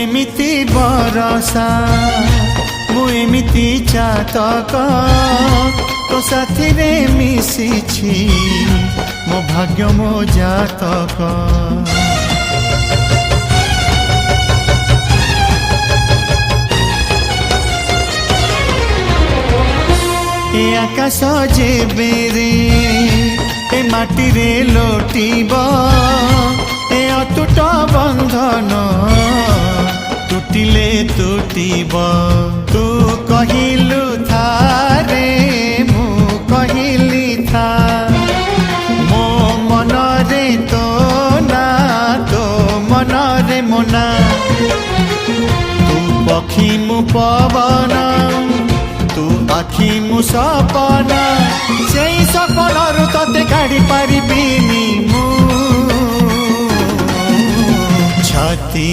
एमिति बरसा मु एमिति चातक तो साथी रे मिशिछि मो भाग्य मो जातक। ए आकाश जेबेरे ए माटी रे लोटिब ए अटूट बंधन टूटिले टूटिब। तू कहिलु था रे मु कहिली था मो मन रे तो ना तो मन रे मोना। तू पक्षी मु पवन तू आखि मु सपन से सपन ते काढ़ी पारिबिनी मु छाती